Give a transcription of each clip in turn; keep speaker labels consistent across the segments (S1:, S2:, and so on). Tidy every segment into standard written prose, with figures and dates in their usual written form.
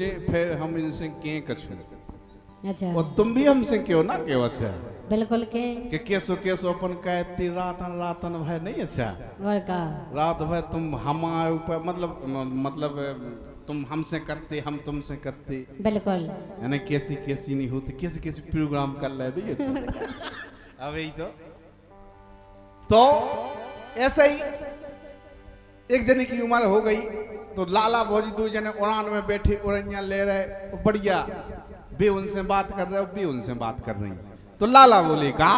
S1: फिर हम इनसे के कछु
S2: अच्छा
S1: और तुम भी हमसे क्यों ना क्यों अच्छा
S2: बिल्कुल
S1: कि केसो अपन कहती रातन भाई नहीं अच्छा
S2: और का
S1: रात भर तुम हमारे ऊपर मतलब तुम हमसे करते हम तुमसे करते
S2: बिल्कुल
S1: यानी कैसी नहीं होती कैसी प्रोग्राम कर ले नहीं अच्छा अब यही तो ऐसे ही एक जने की उम्र हो गई तो लाला भौजी दो जने उड़ान में बैठे उड़ैया ले रहे बढ़िया बे उनसे बात कर रहे हो बे उनसे बात कर रही तो लाला बोले कहा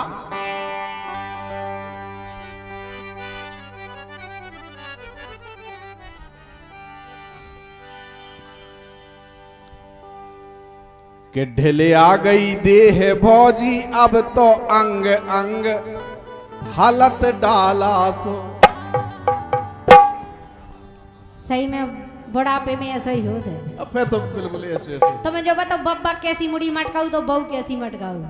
S1: कि ढिले आ गई देह भौजी अब तो अंग अंग हालत डाला सो
S2: सही में बुढ़ापे में ऐसा ही होता है।
S1: अब फिर तो बिल्कुल ऐसे ऐसे
S2: तो मैं जो बताओ बब्बा कैसी मुड़ी मटकाऊ तो बहू कैसी मटकाऊ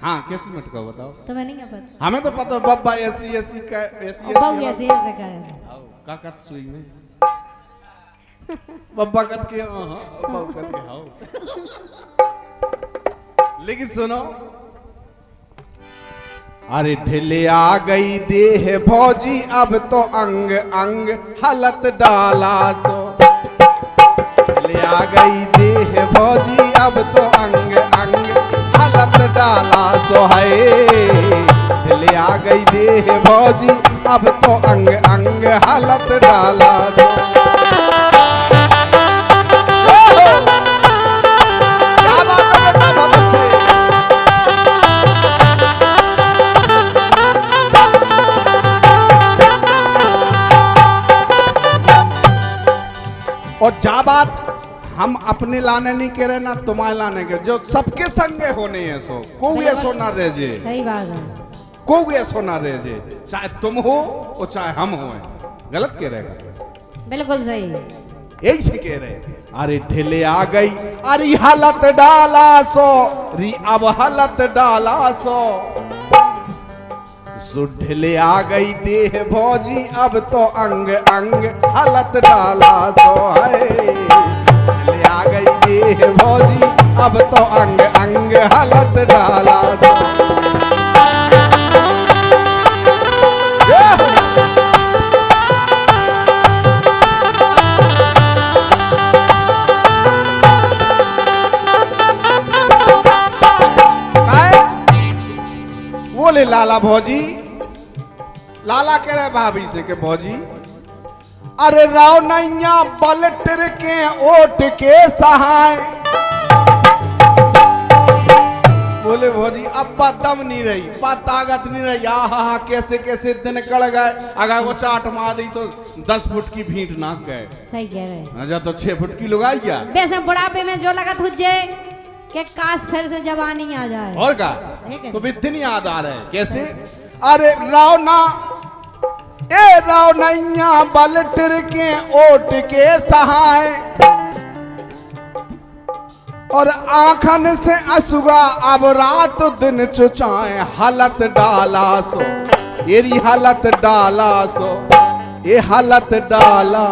S1: हाँ कैसी मटका बताओ
S2: तो मैं नहीं क्या पता
S1: हमें तो पता बब्बा ऐसी का ऐसी
S2: बहू ऐसे ऐसे करे
S1: का कत सुई में बब्बा कत के हां बब्बा कत के हां लेकिन सुनो अरे ढिले आ गई देह भौजी अब तो अंग अंग हालत डाला सो ढिले आ गई देह भौजी अब तो अंग अंग हालत डाला सो है ढिले आ गई देह भौजी अब तो अंग अंग हालत डाला सो क्या बात है बेटा बहुत अच्छे और जा बात हम अपने लाने नहीं कह रहे ना तुम्हारे लाने के जो सबके संगे होने हैं सो कोई ऐसो ना रह जे
S2: सही बात है
S1: कोई ऐसो ना रह जे चाहे तुम हो और चाहे हम हो गलत कह रहे
S2: बिल्कुल सही
S1: यही से कह रहे अरे ढिले आ गई अरे हालत डाला सो री अब हालत डाला सो ढिले आ गई देह भौजी अब तो अंग अंग हालत डाला सो है ढिले आ गई देह भौजी अब तो अंग अंग हालत डाला सो बोले लाला भौजी लाला कह रहे भाभी से के भौजी अरे राव नैया पलटर के ओट के सहाय बोले भौजी अब पा दम नहीं रही पा ताकत नहीं रही हा कैसे कैसे दिन कड़ गए अगर वो चाट मार दी तो 10 फुट की भींट नाक गए
S2: सही कह रहे
S1: जा तो 6 फुट की लुगाई गया
S2: वैसे बुढ़ापे में जो लगा तुझे कि काश फिर से जवानी आ जाए
S1: और का तो भी दिन याद आ रहे कैसे अरे रावना ए राव नैया बलटर के ओट के सहाय और आंखन से असुगा अब रात दिन चुचाए हालत डाला सो येरी हालत डाला सो ये हालत डाला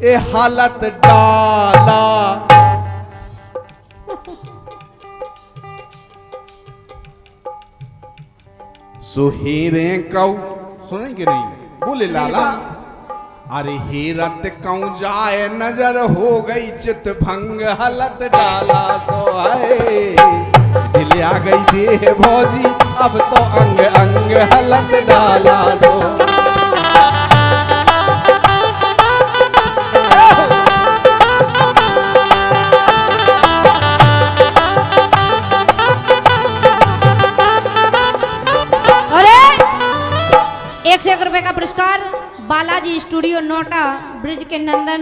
S1: ये हालत डाला सो हीरे कौ सुनेंगे नहीं बोले लाला अरे हीरत कौ जाए नजर हो गई चित भंग हालत डाला सो है ढिले आ गई देह भौजी अब तो अंग अंग हालत डाला सो
S2: ₹101 का पुरस्कार बालाजी स्टूडियो नोटा ब्रिज के नंदन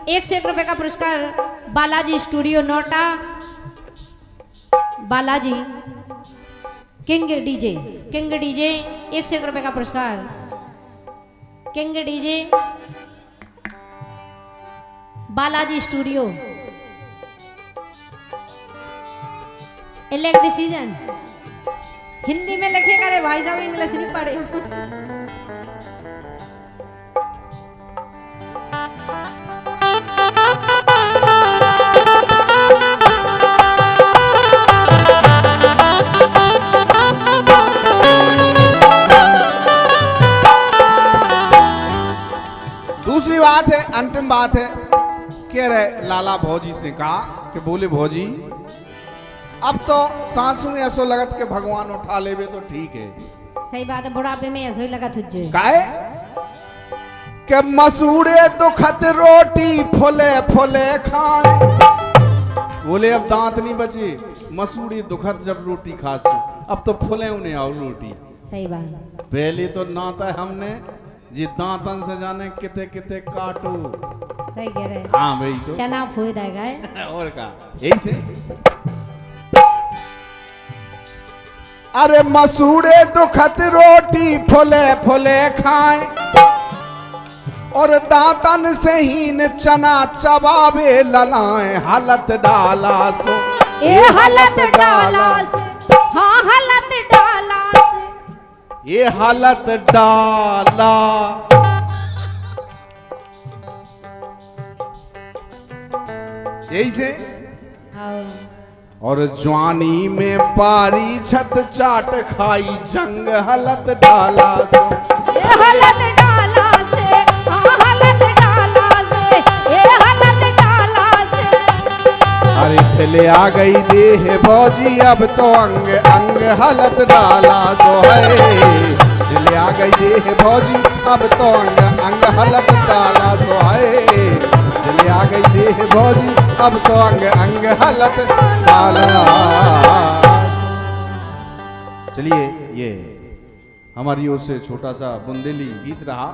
S2: ₹101 का पुरस्कार Balaji studio NOTA Balaji king DJ ₹101 का पुरस्कार king DJ Balaji studio elect decision Hindi में लिखेगा रे भाई साहब इंग्लिश नहीं पढ़े
S1: सेम बात है। कह रहे लाला भौजी से कहा कि बोले भौजी अब तो सासू ऐसो लगत के भगवान उठा लेवे तो ठीक है।
S2: सही बात है, बुढ़ापे में ऐसा ही लगा तुझे।
S1: काहे के मसूड़े दुखत रोटी फुले फुले खाए। बोले अब दांत नहीं बचे, मसूड़ी दुखत जब रोटी खासू अब तो फुले उन्हें और रोटी।
S2: सही बात।
S1: पहले तो नाता हमने जी दांतन से जाने किते किते काटो।
S2: सही कह रहे।
S1: हाँ भाई तो
S2: चना फोड़ देगा
S1: और का यही से। अरे मसूड़े दुखत रोटी फुले फुले खाए और दांतन से हीन चना चबावे ललाए। हालत डाला सो
S2: ए हालत डाला से, हाँ हालत डाला से,
S1: ये हालत डाला। यही से। और जवानी में पारी छत चाट खाई जंग। हालत डाला सो
S2: ए हालत डाला से, हाँ हालत डाला से, ए हालत डाला से।
S1: अरे ठेले आ गई देह भौजी अब तो अंग अंग। हालत डाला सो है ठेले आ गई देह भौजी अब तो अंग अंग। हालत डाला सो है ठेले आ गई देह भौजी अब तो अंग अंग। हालत डाला। चलिए ये हमारी ओर से छोटा सा बुंदेली गीत रहा।